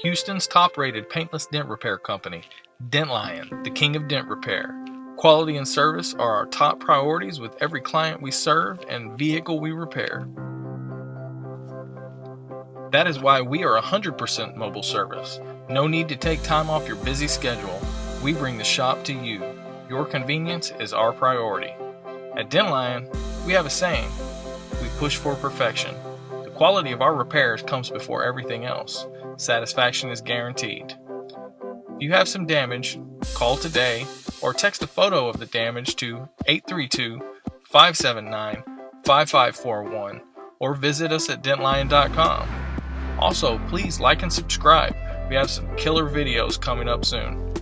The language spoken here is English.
Houston's top-rated paintless dent repair company, Dent Lion, the king of dent repair. Quality and service are our top priorities with every client we serve and vehicle we repair. That is why we are 100% mobile service. No need to take time off your busy schedule. We bring the shop to you. Your convenience is our priority. At Dent Lion, we have a saying: we push for perfection. The quality of our repairs comes before everything else. Satisfaction is guaranteed. If you have some damage, call today or text a photo of the damage to 832-579-5541 or visit us at dentlion.com. Also, please like and subscribe. We have some killer videos coming up soon.